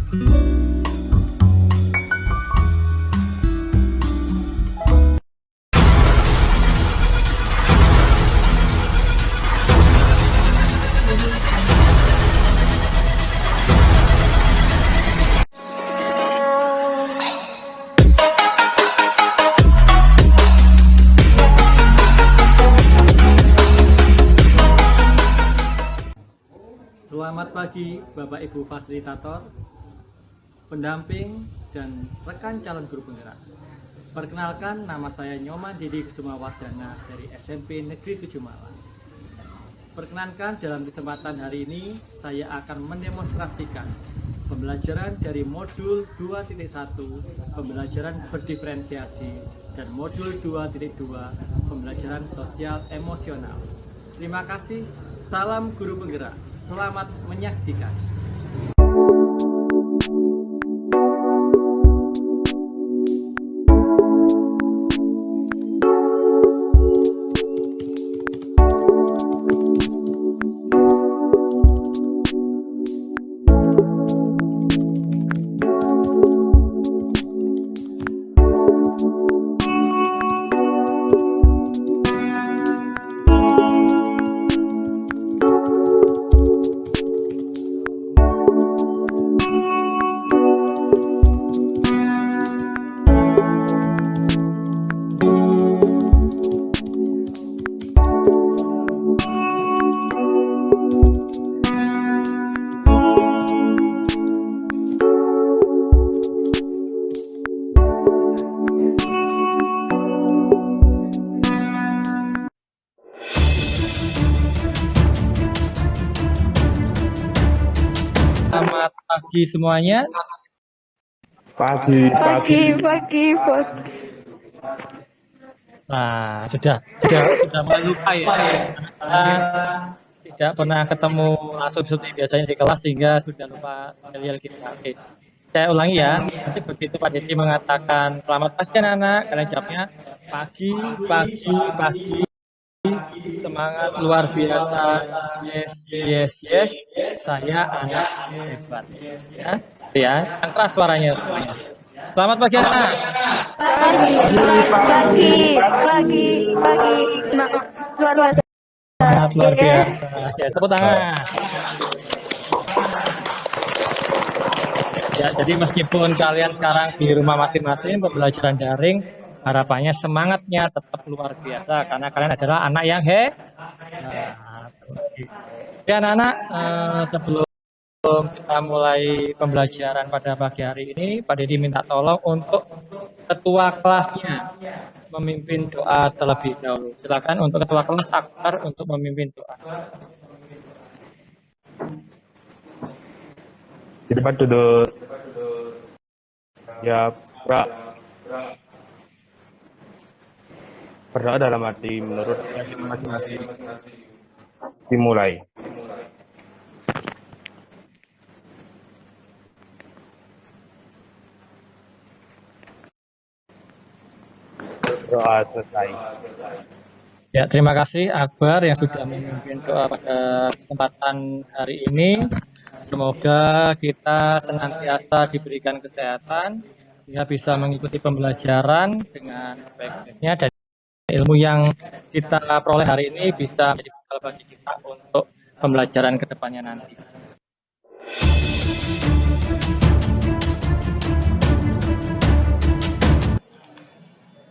Selamat pagi Bapak Ibu Fasilitator, pendamping, dan rekan calon guru penggerak. Perkenalkan, nama saya Nyoman Didi Kusumawardana dari SMP Negeri 7 Malang. Perkenankan, dalam kesempatan hari ini saya akan mendemonstrasikan pembelajaran dari modul 2.1 pembelajaran berdiferensiasi dan modul 2.2 pembelajaran sosial emosional. Terima kasih, salam guru penggerak. Selamat menyaksikan. Selamat pagi semuanya. Pagi. Nah, sudah mulai lupa ya. Karena tidak pernah ketemu langsung seperti biasanya di kelas sehingga sudah lupa familiar kita. Oke. Saya ulangi ya. Nanti begitu Pak Dedi mengatakan selamat pagi anak-anak, kalian jawabnya pagi. Semangat luar biasa. Yes. Saya anak hebat. Ya, yang keras suaranya semuanya. Selamat pagi anak. Sangat luar biasa. Ya, tepuk tangan. Ya, jadi meskipun kalian sekarang di rumah masing-masing pembelajaran daring, harapannya semangatnya tetap luar biasa karena kalian adalah anak yang hebat. Ya anak-anak, sebelum kita mulai pembelajaran pada pagi hari ini, Pak Dedi minta tolong untuk ketua kelasnya memimpin doa terlebih dahulu. Silakan untuk ketua kelas Akbar untuk memimpin doa. Di depan duduk. Ya, berdoa dalam hati menurut masing-masing. Dimulai. Doa selesai. Ya, terima kasih Akbar yang sudah memimpin doa pada kesempatan hari ini. Semoga kita senantiasa diberikan kesehatan sehingga bisa mengikuti pembelajaran dengan sebaik-baiknya dan ilmu yang kita peroleh hari ini bisa menjadi bekal bagi kita untuk pembelajaran ke depannya nanti.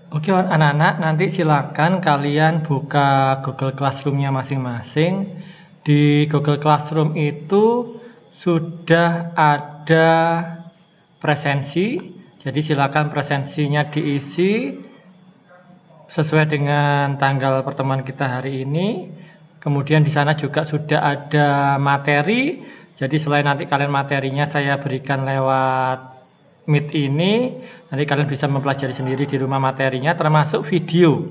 Oke anak-anak, nanti silakan kalian buka Google Classroom-nya masing-masing. Di Google Classroom itu sudah ada presensi, jadi silakan presensinya diisi sesuai dengan tanggal pertemuan kita hari ini. Kemudian di sana juga sudah ada materi, jadi selain nanti kalian materinya saya berikan lewat Meet ini, nanti kalian bisa mempelajari sendiri di rumah materinya, termasuk video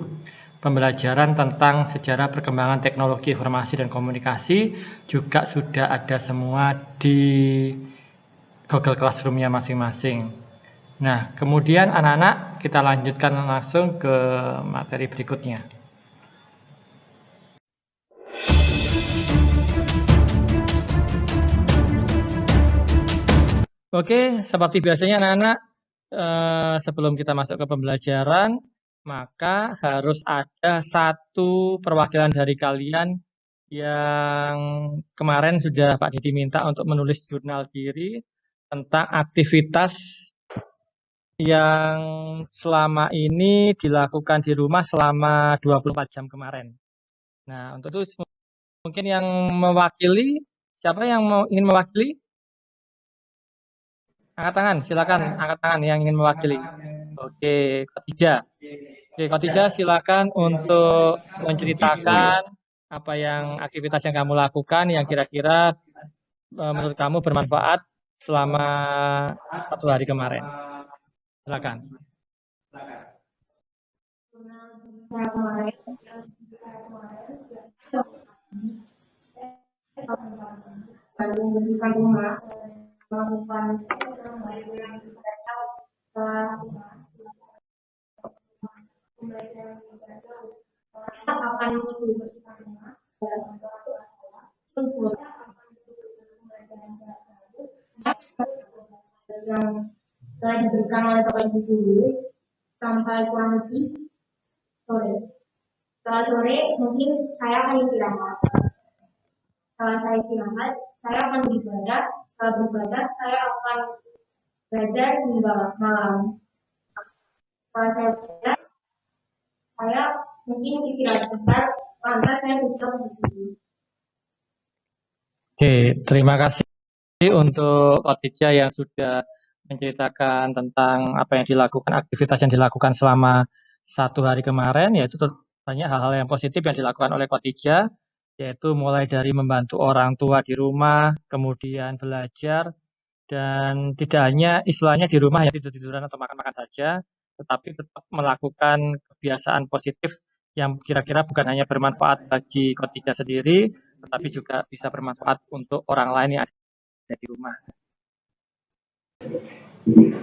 pembelajaran tentang sejarah perkembangan teknologi informasi dan komunikasi juga sudah ada semua di Google Classroom-nya masing-masing. Nah, kemudian anak-anak kita lanjutkan langsung ke materi berikutnya. Oke, seperti biasanya anak-anak, sebelum kita masuk ke pembelajaran, maka harus ada satu perwakilan dari kalian yang kemarin sudah Pak Didi minta untuk menulis jurnal diri tentang aktivitas yang selama ini dilakukan di rumah selama 24 jam kemarin. Nah, untuk itu mungkin yang mewakili, siapa yang ingin mewakili? Angkat tangan, silakan angkat tangan yang ingin mewakili. Oke, Khadijah. Oke, Khadijah silakan untuk menceritakan apa yang aktivitas yang kamu lakukan yang kira-kira menurut kamu bermanfaat selama 1 hari kemarin. Silakan. Membersihkan rumah, melakukan akan yang telah diberikan oleh Bapak Ibu guru sampai kurang lebih sore. Setelah sore mungkin saya akan istirahat. Setelah saya istirahat, saya akan beribadah. Setelah beribadah, saya akan belajar hingga malam. Setelah saya belajar, saya mungkin istirahat sebentar, lantas saya bisa begitu. Oke, terima kasih untuk Khadijah yang sudah menceritakan tentang apa yang dilakukan, aktivitas yang dilakukan selama 1 hari kemarin, yaitu banyak hal-hal yang positif yang dilakukan oleh Khadijah, yaitu mulai dari membantu orang tua di rumah, kemudian belajar, dan tidak hanya istilahnya di rumah yang tidur-tiduran atau makan-makan saja, tetapi tetap melakukan kebiasaan positif yang kira-kira bukan hanya bermanfaat bagi Khadijah sendiri, tetapi juga bisa bermanfaat untuk orang lain yang ada di rumah.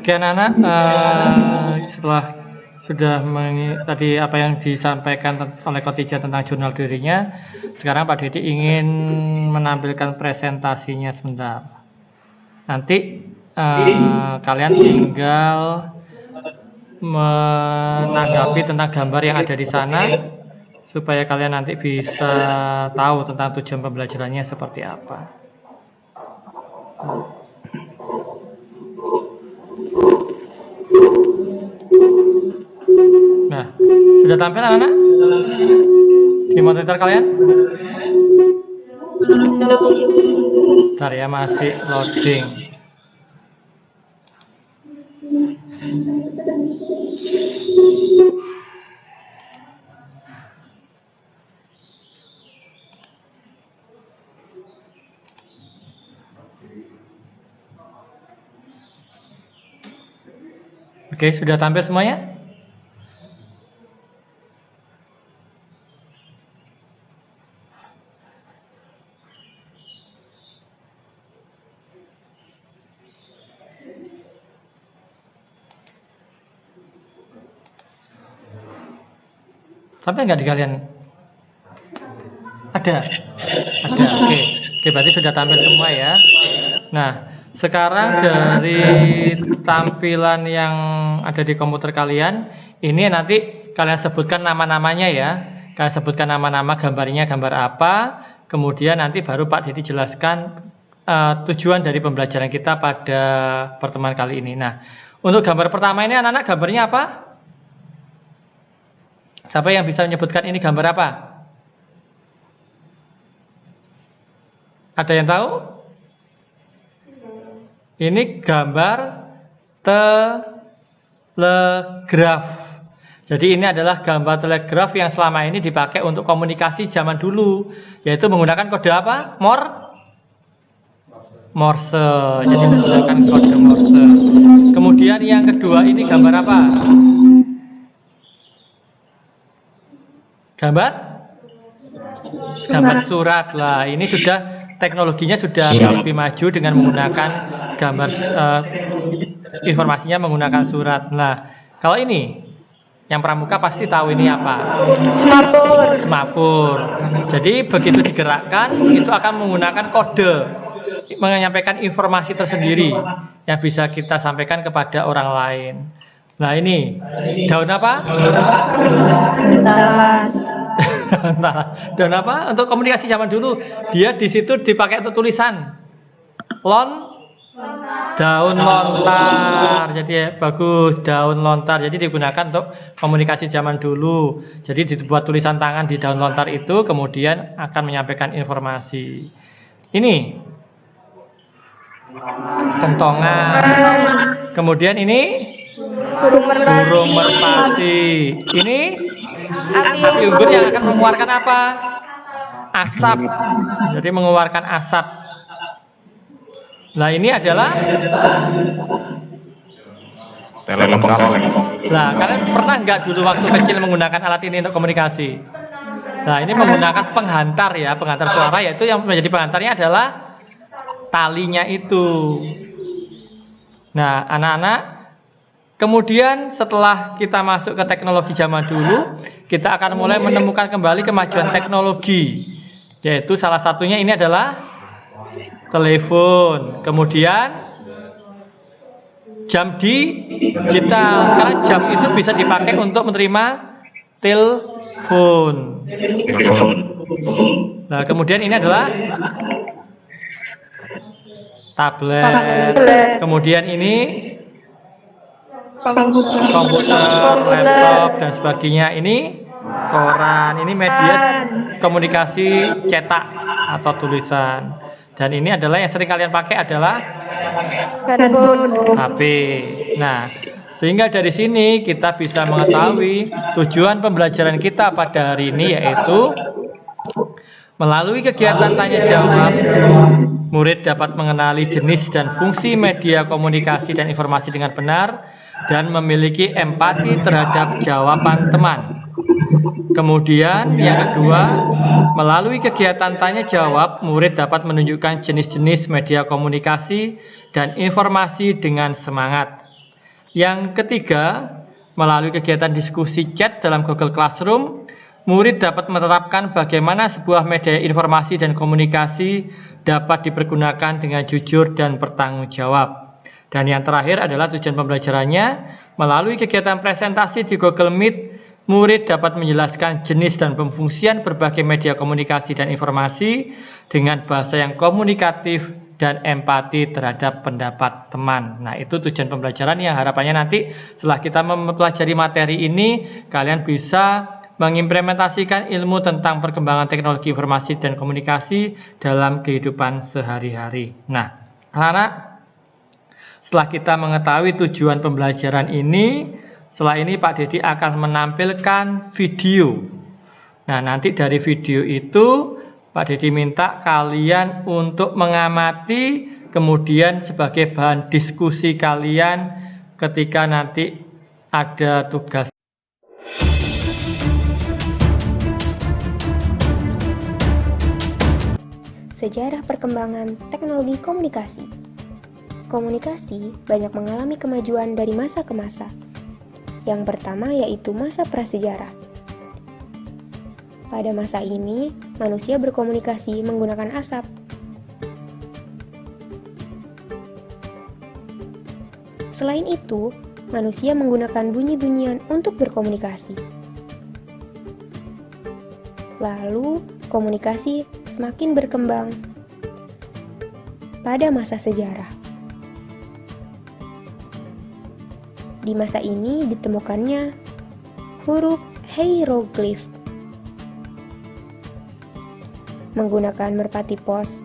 Oke anak-anak, setelah sudah tadi apa yang disampaikan oleh Khadijah tentang jurnal dirinya, sekarang Pak Didi ingin menampilkan presentasinya sebentar. Nanti kalian tinggal menanggapi tentang gambar yang ada di sana supaya kalian nanti bisa tahu tentang tujuan pembelajarannya seperti apa. Nah, sudah tampil anak-anak? Di monitor kalian? Bentar ya, masih loading. Oke, sudah tampil semuanya? Sampai nggak di kalian? Ada? Ada, oke. Oke, berarti sudah tampil semua ya. Nah, sekarang dari tampilan yang ada di komputer kalian, ini nanti kalian sebutkan nama-namanya ya. Kalian sebutkan nama-nama, gambarnya gambar apa, kemudian nanti baru Pak Didi jelaskan tujuan dari pembelajaran kita pada pertemuan kali ini. Nah, untuk gambar pertama ini anak-anak gambarnya apa? Siapa yang bisa menyebutkan ini gambar apa? Ada yang tahu? Ini gambar telegraf. Jadi ini adalah gambar telegraf yang selama ini dipakai untuk komunikasi zaman dulu, yaitu menggunakan kode apa? Morse. Jadi menggunakan kode Morse. Kemudian yang kedua ini gambar apa? Gambar surat lah. Ini sudah teknologinya sudah lebih maju dengan menggunakan gambar informasinya menggunakan surat. Nah, kalau ini yang pramuka pasti tahu ini apa? Semafur. Jadi begitu digerakkan itu akan menggunakan kode. menyampaikan informasi tersendiri yang bisa kita sampaikan kepada orang lain. Nah, ini daun apa? Nah, daun apa? Untuk komunikasi zaman dulu, dia di situ dipakai untuk tulisan. Daun lontar. Jadi ya, bagus, daun lontar. Jadi digunakan untuk komunikasi zaman dulu. Jadi dibuat tulisan tangan di daun lontar itu, kemudian akan menyampaikan informasi. Ini kentongan. Kemudian ini burung merpati. Ini api unggun yang akan mengeluarkan apa? Asap. Jadi mengeluarkan asap. Nah, ini adalah telepon. Nah, kalian pernah nggak dulu waktu kecil menggunakan alat ini untuk komunikasi? Nah, ini menggunakan penghantar ya, penghantar suara, yaitu yang menjadi penghantarnya adalah talinya itu. Nah, anak-anak, kemudian setelah kita masuk ke teknologi zaman dulu, kita akan mulai menemukan kembali kemajuan teknologi, yaitu salah satunya ini adalah telepon. Kemudian jam digital. Sekarang jam itu bisa dipakai untuk menerima telepon. Nah, kemudian ini adalah tablet. Kemudian ini komputer, laptop, dan sebagainya. Ini koran. Ini media komunikasi cetak atau tulisan. Dan ini adalah yang sering kalian pakai adalah HP. Nah, sehingga dari sini kita bisa mengetahui tujuan pembelajaran kita pada hari ini, yaitu melalui kegiatan tanya jawab, murid dapat mengenali jenis dan fungsi media komunikasi dan informasi dengan benar dan memiliki empati terhadap jawaban teman. Kemudian yang kedua, melalui kegiatan tanya jawab, murid dapat menunjukkan jenis-jenis media komunikasi dan informasi dengan semangat. Yang ketiga, melalui kegiatan diskusi chat dalam Google Classroom, murid dapat menerapkan bagaimana sebuah media informasi dan komunikasi dapat dipergunakan dengan jujur dan bertanggung jawab. Dan yang terakhir adalah tujuan pembelajarannya, melalui kegiatan presentasi di Google Meet, murid dapat menjelaskan jenis dan pemfungsian berbagai media komunikasi dan informasi dengan bahasa yang komunikatif dan empati terhadap pendapat teman. Nah, itu tujuan pembelajaran yang harapannya nanti setelah kita mempelajari materi ini, kalian bisa mengimplementasikan ilmu tentang perkembangan teknologi informasi dan komunikasi dalam kehidupan sehari-hari. Nah, anak-anak, setelah kita mengetahui tujuan pembelajaran ini, setelah ini Pak Dedi akan menampilkan video. Nah, nanti dari video itu Pak Dedi minta kalian untuk mengamati, kemudian sebagai bahan diskusi kalian ketika nanti ada tugas. Sejarah perkembangan teknologi komunikasi. Komunikasi banyak mengalami kemajuan dari masa ke masa. Yang pertama yaitu masa prasejarah. Pada masa ini, manusia berkomunikasi menggunakan asap. Selain itu, manusia menggunakan bunyi-bunyian untuk berkomunikasi. Lalu, komunikasi semakin berkembang pada masa sejarah. Di masa ini ditemukannya huruf hieroglif menggunakan merpati pos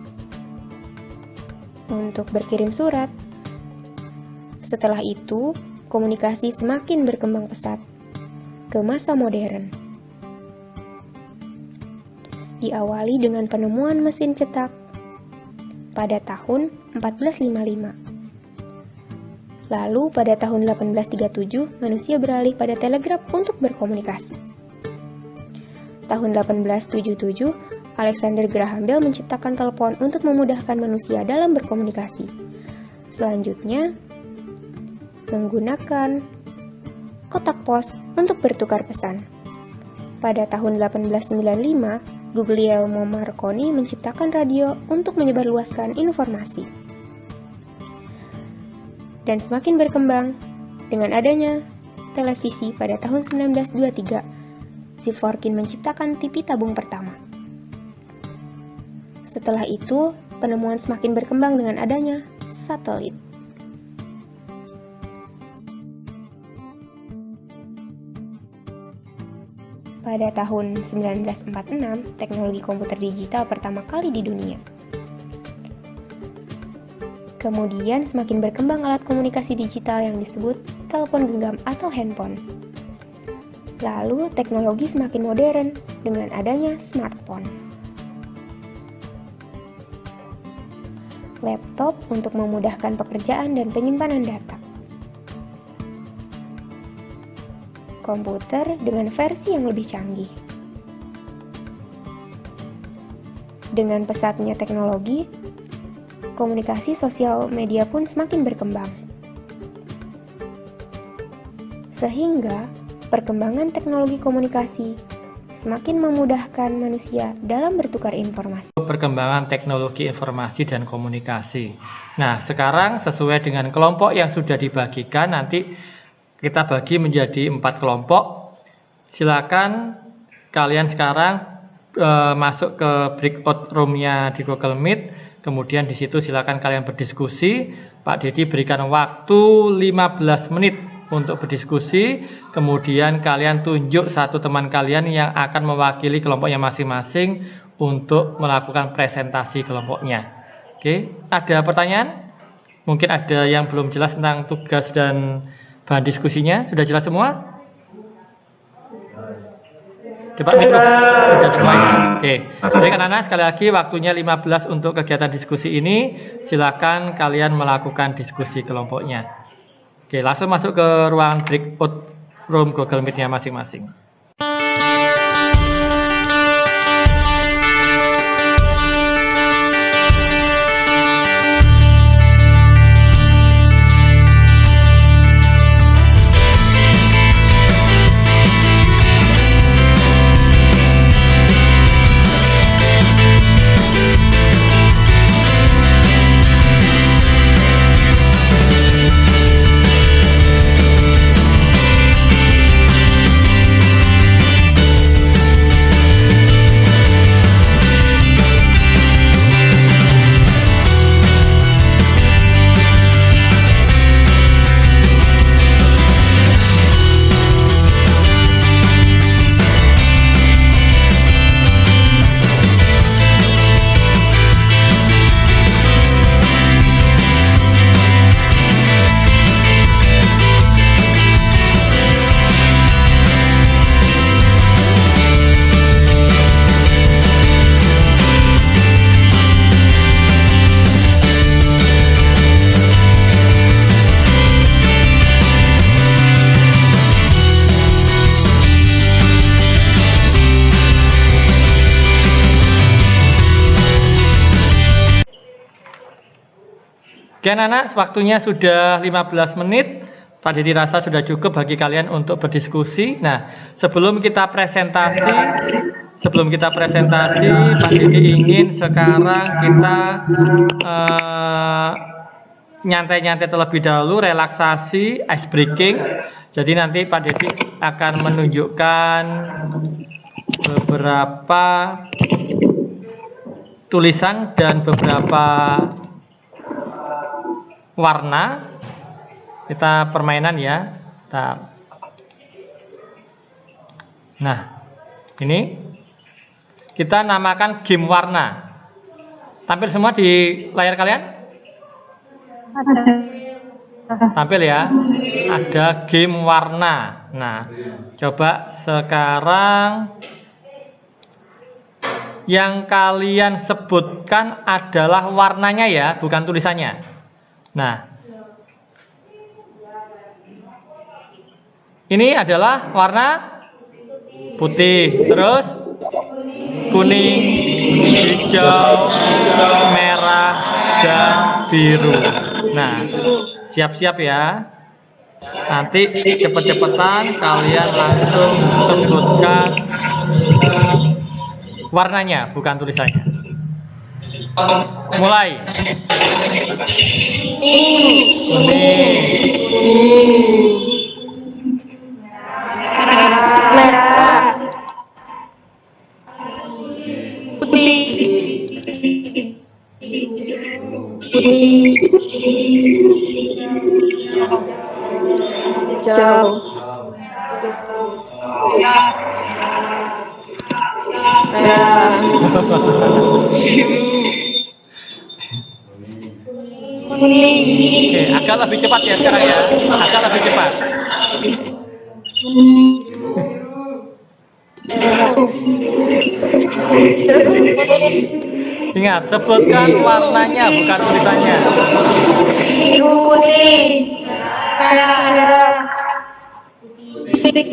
untuk berkirim surat. Setelah itu, komunikasi semakin berkembang pesat ke masa modern. Diawali dengan penemuan mesin cetak pada tahun 1455. Lalu pada tahun 1837, manusia beralih pada telegraf untuk berkomunikasi. Tahun 1877, Alexander Graham Bell menciptakan telepon untuk memudahkan manusia dalam berkomunikasi. Selanjutnya, menggunakan kotak pos untuk bertukar pesan. Pada tahun 1895, Guglielmo Marconi menciptakan radio untuk menyebarluaskan informasi. Dan semakin berkembang, dengan adanya televisi pada tahun 1923, Zworykin menciptakan TV tabung pertama. Setelah itu, penemuan semakin berkembang dengan adanya satelit. Pada tahun 1946, teknologi komputer digital pertama kali di dunia. Kemudian semakin berkembang alat komunikasi digital yang disebut telepon genggam atau handphone. Lalu teknologi semakin modern dengan adanya smartphone. Laptop untuk memudahkan pekerjaan dan penyimpanan data. Komputer dengan versi yang lebih canggih. Dengan pesatnya teknologi, komunikasi sosial media pun semakin berkembang. Sehingga perkembangan teknologi komunikasi semakin memudahkan manusia dalam bertukar informasi. Perkembangan teknologi informasi dan komunikasi. Nah, sekarang sesuai dengan kelompok yang sudah dibagikan, nanti kita bagi menjadi 4 kelompok. Silakan kalian sekarang masuk ke breakout room-nya di Google Meet. Kemudian di situ silakan kalian berdiskusi. Pak Dedi berikan waktu 15 menit untuk berdiskusi. Kemudian kalian tunjuk satu teman kalian yang akan mewakili kelompoknya masing-masing untuk melakukan presentasi kelompoknya. Oke, ada pertanyaan? Mungkin ada yang belum jelas tentang tugas dan bahan diskusinya. Sudah jelas semua? Coba sudah semua ya? Oke. Jadi anak-anak sekali lagi waktunya 15 untuk kegiatan diskusi ini. Silakan kalian melakukan diskusi kelompoknya. Oke, langsung masuk ke ruangan breakout room Google Meet-nya masing-masing. Oke anak-anak, waktunya sudah 15 menit. Pak Dedi rasa sudah cukup bagi kalian untuk berdiskusi. Nah, sebelum kita presentasi, Pak Dedi ingin sekarang kita nyantai-nyantai terlebih dahulu, relaksasi, ice breaking. Jadi nanti Pak Dedi akan menunjukkan beberapa tulisan dan beberapa warna. Kita permainan ya. Nah, ini kita namakan game warna. Tampil semua di layar kalian? Tampil ya. Ada game warna. Nah, coba sekarang yang kalian sebutkan adalah warnanya ya, bukan tulisannya. Nah, ini adalah warna putih, terus kuning, hijau, merah, dan biru. Nah, siap-siap ya. Nanti cepet-cepetan kalian langsung sebutkan warnanya, bukan tulisannya. Mulai. Kuning. Merah. Putih. Hijau. Merah. Kuning. Oke, agak lebih cepat ya sekarang ya. Agak lebih cepat. Ingat, sebutkan warnanya bukan tulisannya. Biru, kuning. Merah. Putih,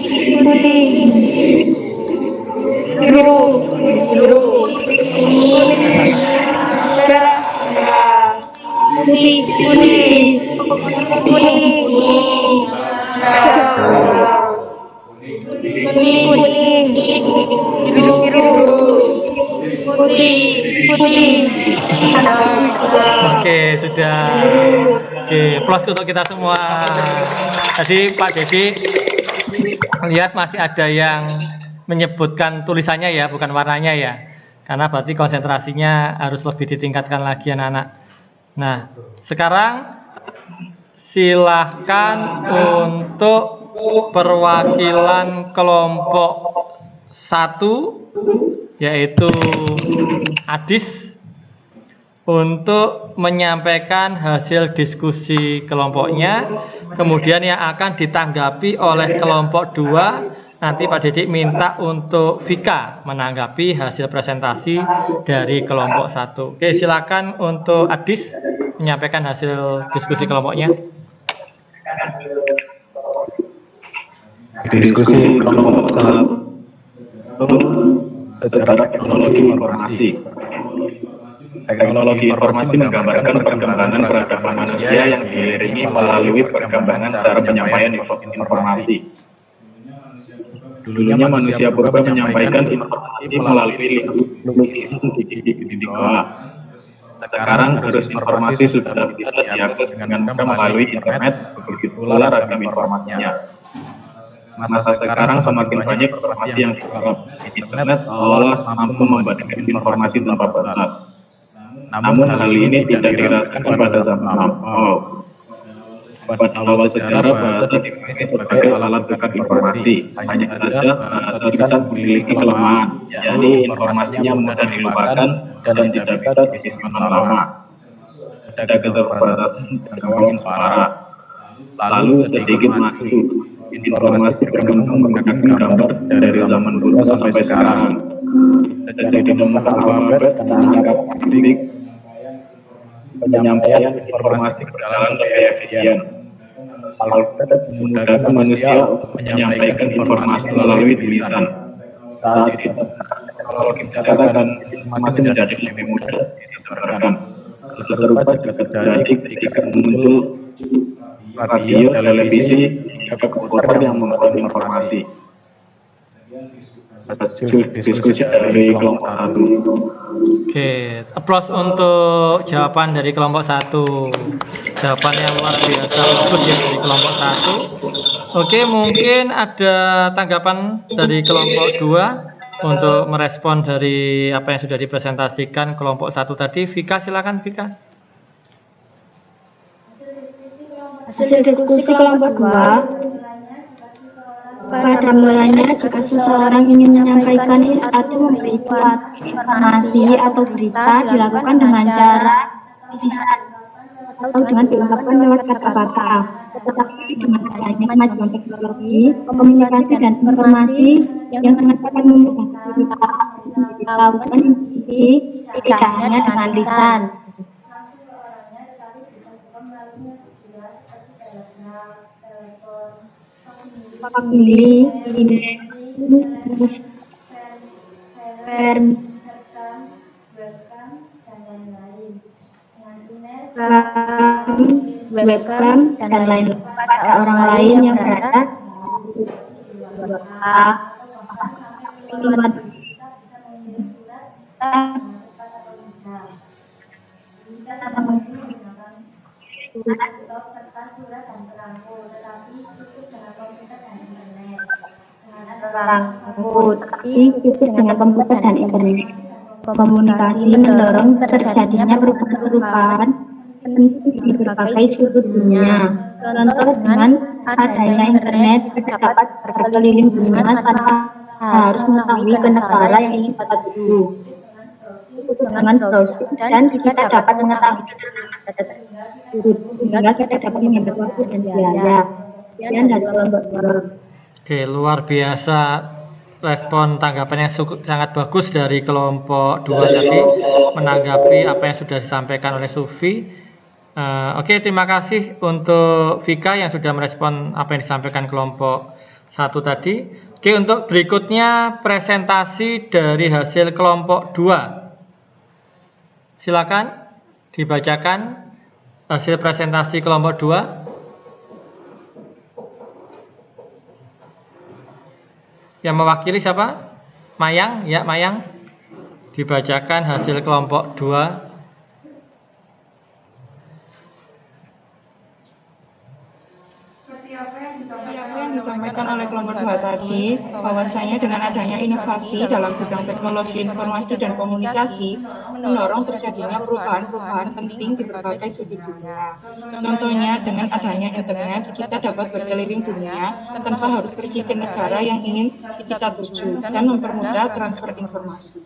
kuning. Biru. Kuning. Merah. Putih, kuning. Kuning. Biru. Putih. Oke, sudah. Oke, plus untuk kita semua. Tadi Pak Devi lihat masih ada yang menyebutkan tulisannya ya, bukan warnanya ya. Karena berarti konsentrasinya harus lebih ditingkatkan lagi anak-anak. Nah, sekarang silahkan untuk perwakilan kelompok 1 yaitu Adis untuk menyampaikan hasil diskusi kelompoknya, kemudian yang akan ditanggapi oleh kelompok 2. Nanti Pak Didik minta untuk Vika menanggapi hasil presentasi dari kelompok 1. Oke, silakan untuk Adis menyampaikan hasil diskusi kelompoknya. Diskusi kelompok 1 sejarah teknologi informasi. Teknologi informasi menggambarkan perkembangan peradaban manusia yang diiringi melalui perkembangan cara penyampaian informasi. Dulunya manusia purba menyampaikan informasi melalui lukisan di bawah. Sekarang arus informasi sudah bisa diakses dengan mudah melalui internet, begitu pula ragam informasinya. Masa sekarang semakin banyak informasi yang diserap. Internet seolah mampu membagikan informasi tanpa batas. Namun hal ini tidak dirasakan pada zaman lampau. Pada awal sejarah bahasa dipakai sebagai alat tukar informasi. Hanya saja bahasa tulisan memiliki kelemahan, yakni informasinya mudah dilupakan dan tidak bisa disimpan lama. Ada keterbatasan jangkauan suara. Lalu sedikit maju, informasi berkembang menggunakan gambar dari zaman dulu sampai sekarang. Jadi ditemukan alfabet dan angka grafik, penyampaian informasi berjalan lebih efisien. Alfabet memudahkan manusia untuk menyampaikan informasi melalui tulisan. Saat itu, teknologi data dan informasi menjadi lebih mudah disebarkan. Hal serupa juga terjadi ketika muncul radio, televisi, hingga komputer yang membawa informasi. Diskusi dari kelompok 1. Oke, applause untuk jawaban dari kelompok 1. Jawaban yang luar biasa bagus ya dari kelompok 1. Oke, mungkin ada tanggapan dari kelompok 2 untuk merespon dari apa yang sudah dipresentasikan kelompok 1 tadi. Vika, silakan Vika. Hasil diskusi kelompok 2, pada mulanya jika seseorang ingin menyampaikan atau membuat informasi atau berita dilakukan dengan cara lisan atau dengan diungkapkan lewat kata-kata. Tetapi dengan adanya kemajuan teknologi, komunikasi dan informasi yang sangat memudahkan kita melakukan ini tidak hanya dengan lisan. Pilih, webcam dan lain pada orang lain yang berada tapi cukup dengan komputer dan internet. Komunikasi mendorong terjadinya perubahan-perubahan di berbagai sudut dunia. Contoh dengan adanya internet, kita dapat berkeliling dunia tanpa harus mengetahui ke negara yang ingin kita tuju. Dengan browsing dan kita dapat mengetahui sehingga kita dapat menghemat waktu dan biaya. Sekian dari kelompok 2. Oke, luar biasa respon tanggapannya sangat bagus dari kelompok 2 tadi menanggapi apa yang sudah disampaikan oleh Sufi. Oke, terima kasih untuk Vika yang sudah merespon apa yang disampaikan kelompok 1 tadi. Oke, untuk berikutnya presentasi dari hasil kelompok 2. Silakan dibacakan hasil presentasi kelompok 2. Yang mewakili siapa? Mayang, ya Mayang. Dibacakan hasil kelompok 2. Disampaikan oleh kelompok 2 tadi, bahwasanya dengan adanya inovasi dalam bidang teknologi informasi dan komunikasi, mendorong terjadinya perubahan-perubahan penting di berbagai sudut dunia. Contohnya, dengan adanya internet, kita dapat berkeliling dunia tanpa harus pergi ke negara yang ingin kita tuju dan mempermudah transfer informasi.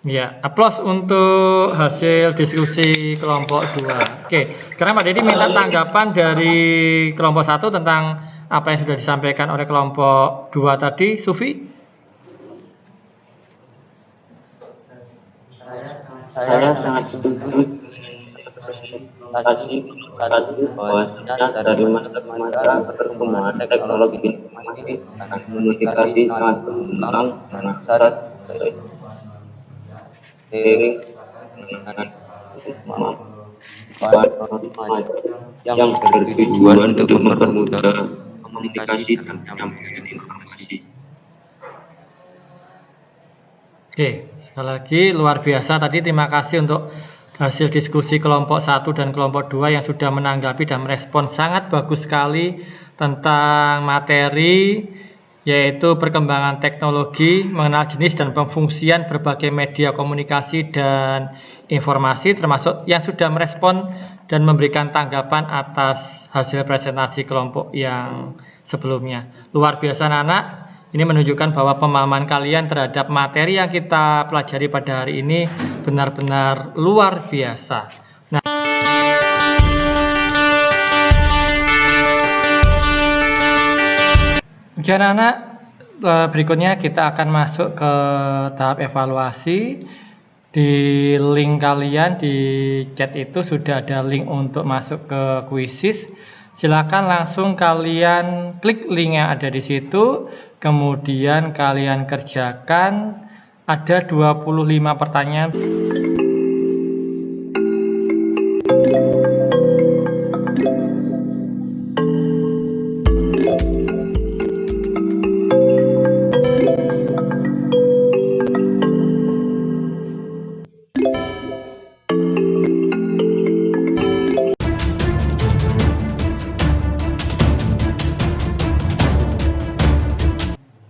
Ya, aplaus untuk hasil diskusi kelompok 2. Oke, sekarang Pak Dedi minta tanggapan dari kelompok 1 tentang apa yang sudah disampaikan oleh kelompok 2 tadi. Sufi? Saya sangat setuju tadi bahwasanya dari masa ke masa perkembangan teknologi informasi dan komunikasi sangat berkembang dan sangat seiring dengan yang bertujuan untuk mempermudah komunikasi dan menyampaikan informasi. Oke, sekali lagi luar biasa tadi. Terima kasih untuk hasil diskusi kelompok 1 dan kelompok 2 yang sudah menanggapi dan merespon sangat bagus sekali tentang materi, yaitu perkembangan teknologi, mengenal jenis dan pemfungsian berbagai media komunikasi dan informasi, termasuk yang sudah merespon dan memberikan tanggapan atas hasil presentasi kelompok yang sebelumnya. Luar biasa anak-anak, ini menunjukkan bahwa pemahaman kalian terhadap materi yang kita pelajari pada hari ini benar-benar luar biasa. Nah, oke anak-anak, berikutnya kita akan masuk ke tahap evaluasi. Di link kalian di chat itu sudah ada link untuk masuk ke kuisis. Silakan langsung kalian klik link yang ada di situ, kemudian kalian kerjakan. Ada 25 pertanyaan.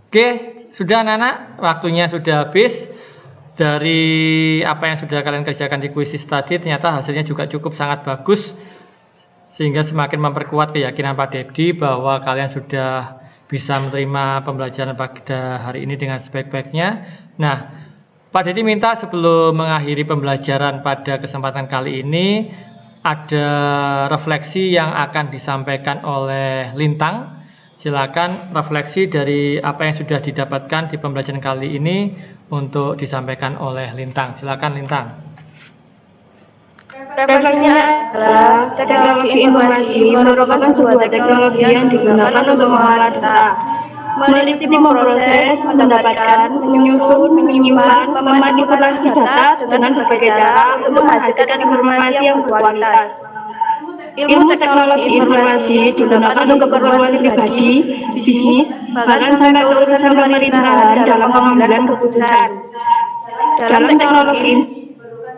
Oke, sudah anak-anak, waktunya sudah habis. Dari apa yang sudah kalian kerjakan di kuisis tadi, ternyata hasilnya juga cukup sangat bagus, sehingga semakin memperkuat keyakinan Pak Dedi bahwa kalian sudah bisa menerima pembelajaran pada hari ini dengan sebaik-baiknya. Nah, Pak Dedi minta sebelum mengakhiri pembelajaran pada kesempatan kali ini, ada refleksi yang akan disampaikan oleh Lintang. Silakan refleksi dari apa yang sudah didapatkan di pembelajaran kali ini untuk disampaikan oleh Lintang. Silakan Lintang. Refleksinya adalah teknologi informasi merupakan sebuah teknologi yang digunakan untuk mengolah data, meneliti, memproses, mendapatkan, menyusun, menyimpan, memanipulasi data dengan berbagai cara untuk menghasilkan informasi yang berkualitas. Ilmu teknologi informasi digunakan untuk keperluan pribadi, bisnis, bahkan sampai urusan pemerintahan dalam pengambilan keputusan. dalam teknologi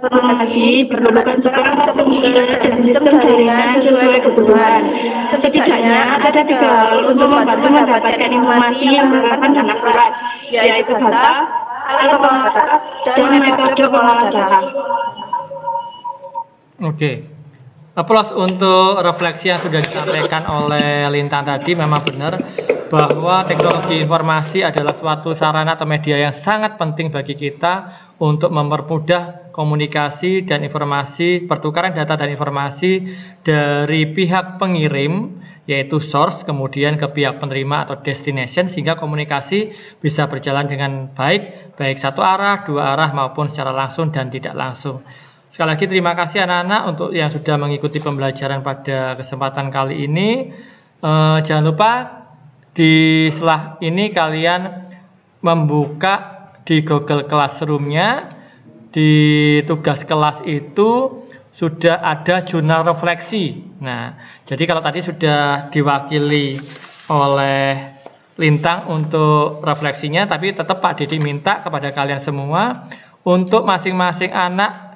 informasi diperlukan seperangkat teknik dan sistem jaringan sesuai kebutuhan. Setidaknya ada 3 hal untuk membantu mendapatkan informasi yang relevan dan akurat, yaitu data, alat pengolah data, dan metode pengolah data. Oke. Aplaus untuk refleksi yang sudah disampaikan oleh Lintang tadi. Memang benar bahwa teknologi informasi adalah suatu sarana atau media yang sangat penting bagi kita untuk mempermudah komunikasi dan informasi, pertukaran data dan informasi dari pihak pengirim, yaitu source, kemudian ke pihak penerima atau destination, sehingga komunikasi bisa berjalan dengan baik, baik satu arah, dua arah, maupun secara langsung dan tidak langsung. Sekali lagi terima kasih anak-anak untuk yang sudah mengikuti pembelajaran pada kesempatan kali ini. Jangan lupa di setelah ini kalian membuka di Google Classroom-nya. Di tugas kelas itu sudah ada jurnal refleksi. Nah, jadi kalau tadi sudah diwakili oleh Lintang untuk refleksinya, tapi tetap Pak Didi minta kepada kalian semua untuk masing-masing anak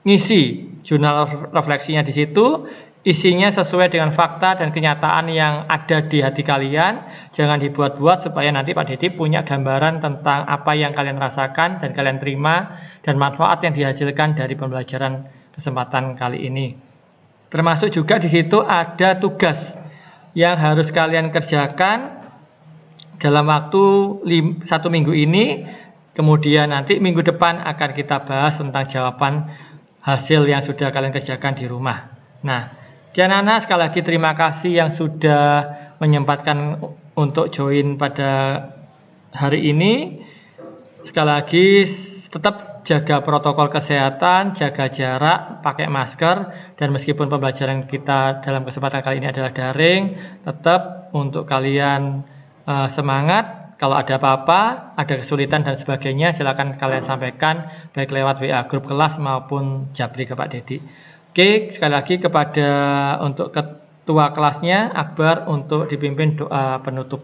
mengisi jurnal refleksinya di situ, isinya sesuai dengan fakta dan kenyataan yang ada di hati kalian. Jangan dibuat-buat supaya nanti Pak Didi punya gambaran tentang apa yang kalian rasakan dan kalian terima dan manfaat yang dihasilkan dari pembelajaran kesempatan kali ini. Termasuk juga di situ ada tugas yang harus kalian kerjakan dalam waktu 1 minggu ini. Kemudian nanti minggu depan akan kita bahas tentang jawaban hasil yang sudah kalian kerjakan di rumah. Nah, anak-anak sekali lagi terima kasih yang sudah menyempatkan untuk join pada hari ini. Sekali lagi tetap jaga protokol kesehatan, jaga jarak, pakai masker, dan meskipun pembelajaran kita dalam kesempatan kali ini adalah daring, tetap untuk kalian semangat. Kalau ada apa-apa, ada kesulitan dan sebagainya, silakan kalian sampaikan baik lewat WA grup kelas maupun Japri ke Pak Dedi. Oke, sekali lagi kepada untuk ketua kelasnya Akbar untuk dipimpin doa penutup.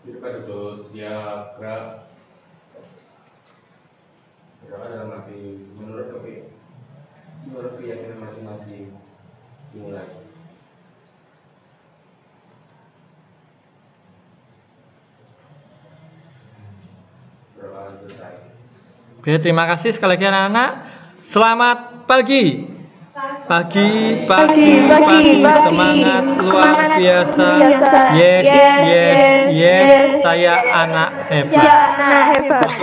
Kita duduk siap gerak. Berdoa dalam hati menurut keyakinan masing-masing dimulai. Berdoa selesai. Oke, terima kasih sekali lagi anak-anak. Selamat pagi. Pagi, semangat luar biasa. Yes, saya anak hebat.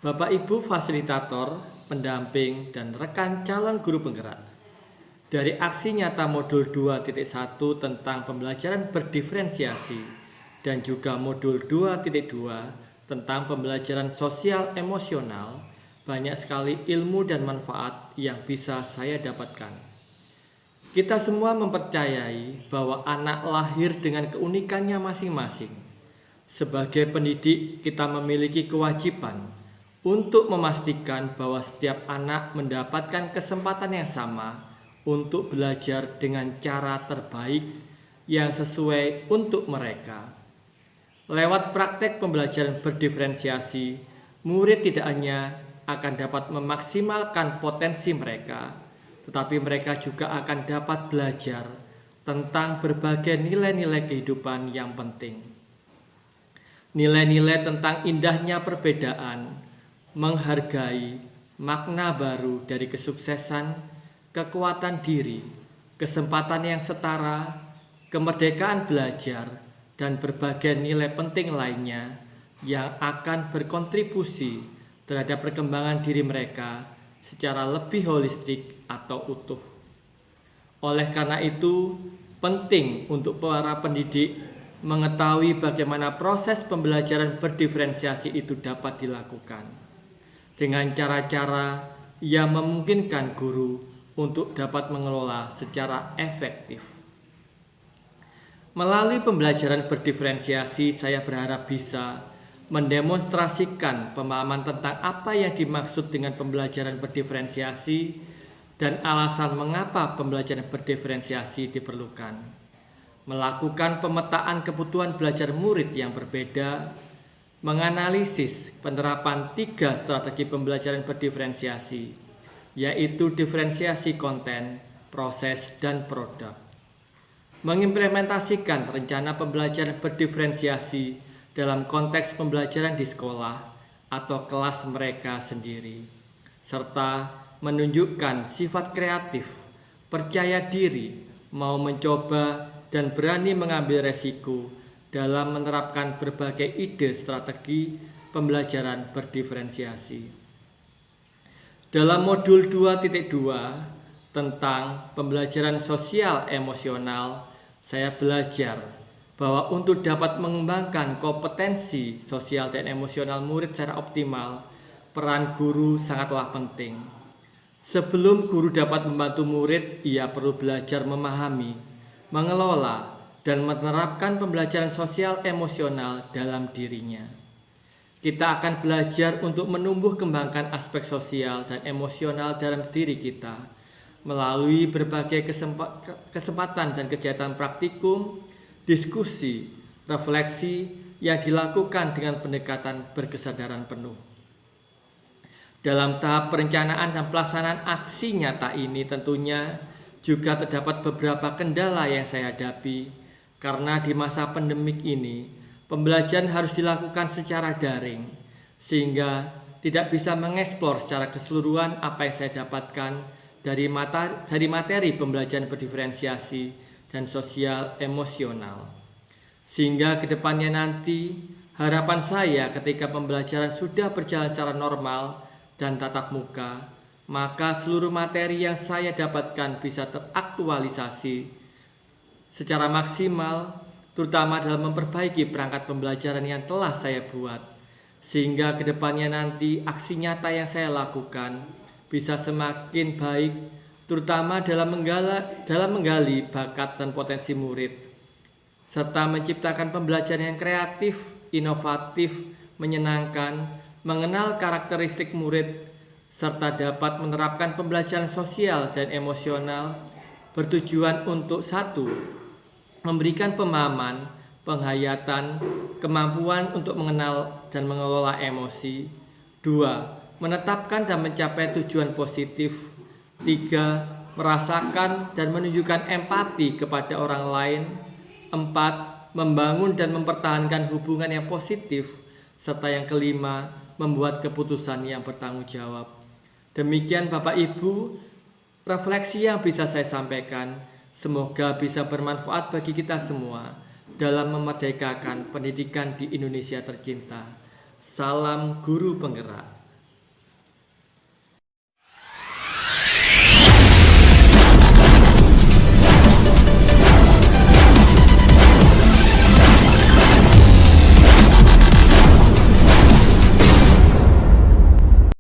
Bapak Ibu fasilitator, pendamping, dan rekan calon guru penggerak. Dari aksi nyata modul 2.1 tentang pembelajaran berdiferensiasi dan juga modul 2.2 tentang pembelajaran sosial emosional, banyak sekali ilmu dan manfaat yang bisa saya dapatkan. Kita semua mempercayai bahwa anak lahir dengan keunikannya masing-masing. Sebagai pendidik, kita memiliki kewajiban untuk memastikan bahwa setiap anak mendapatkan kesempatan yang sama untuk belajar dengan cara terbaik yang sesuai untuk mereka. Lewat praktek pembelajaran berdiferensiasi, murid tidak hanya akan dapat memaksimalkan potensi mereka, tetapi mereka juga akan dapat belajar tentang berbagai nilai-nilai kehidupan yang penting. Nilai-nilai tentang indahnya perbedaan, menghargai, makna baru dari kesuksesan, kekuatan diri, kesempatan yang setara, kemerdekaan belajar, dan berbagai nilai penting lainnya yang akan berkontribusi terhadap perkembangan diri mereka secara lebih holistik atau utuh. Oleh karena itu, penting untuk para pendidik mengetahui bagaimana proses pembelajaran berdiferensiasi itu dapat dilakukan dengan cara-cara yang memungkinkan guru untuk dapat mengelola secara efektif. Melalui pembelajaran berdiferensiasi, saya berharap bisa mendemonstrasikan pemahaman tentang apa yang dimaksud dengan pembelajaran berdiferensiasi dan alasan mengapa pembelajaran berdiferensiasi diperlukan. Melakukan pemetaan kebutuhan belajar murid yang berbeda, menganalisis penerapan 3 strategi pembelajaran berdiferensiasi, yaitu diferensiasi konten, proses, dan produk. Mengimplementasikan rencana pembelajaran berdiferensiasi dalam konteks pembelajaran di sekolah atau kelas mereka sendiri, serta menunjukkan sifat kreatif, percaya diri, mau mencoba, dan berani mengambil resiko dalam menerapkan berbagai ide strategi pembelajaran berdiferensiasi. Dalam modul 2.2 tentang pembelajaran sosial emosional, saya belajar bahwa untuk dapat mengembangkan kompetensi sosial dan emosional murid secara optimal, peran guru sangatlah penting. Sebelum guru dapat membantu murid, ia perlu belajar memahami, mengelola, dan menerapkan pembelajaran sosial emosional dalam dirinya. Kita akan belajar untuk menumbuh kembangkan aspek sosial dan emosional dalam diri kita melalui berbagai kesempatan dan kegiatan praktikum, diskusi, refleksi yang dilakukan dengan pendekatan berkesadaran penuh. Dalam tahap perencanaan dan pelaksanaan aksi nyata ini tentunya juga terdapat beberapa kendala yang saya hadapi karena di masa pandemik ini pembelajaran harus dilakukan secara daring sehingga tidak bisa mengeksplor secara keseluruhan apa yang saya dapatkan dari materi pembelajaran berdiferensiasi dan sosial emosional. Sehingga kedepannya nanti harapan saya ketika pembelajaran sudah berjalan secara normal dan tatap muka, maka seluruh materi yang saya dapatkan bisa teraktualisasi secara maksimal, terutama dalam memperbaiki perangkat pembelajaran yang telah saya buat, sehingga kedepannya nanti aksi nyata yang saya lakukan bisa semakin baik, terutama dalam menggali bakat dan potensi murid, serta menciptakan pembelajaran yang kreatif, inovatif, menyenangkan, mengenal karakteristik murid, serta dapat menerapkan pembelajaran sosial dan emosional bertujuan untuk 1. Memberikan pemahaman, penghayatan, kemampuan untuk mengenal dan mengelola emosi. 2. Menetapkan dan mencapai tujuan positif. 3. Merasakan dan menunjukkan empati kepada orang lain. 4. Membangun dan mempertahankan hubungan yang positif. Serta yang kelima, membuat keputusan yang bertanggung jawab. Demikian Bapak Ibu, refleksi yang bisa saya sampaikan. Semoga bisa bermanfaat bagi kita semua dalam memerdekakan pendidikan di Indonesia tercinta. Salam guru penggerak.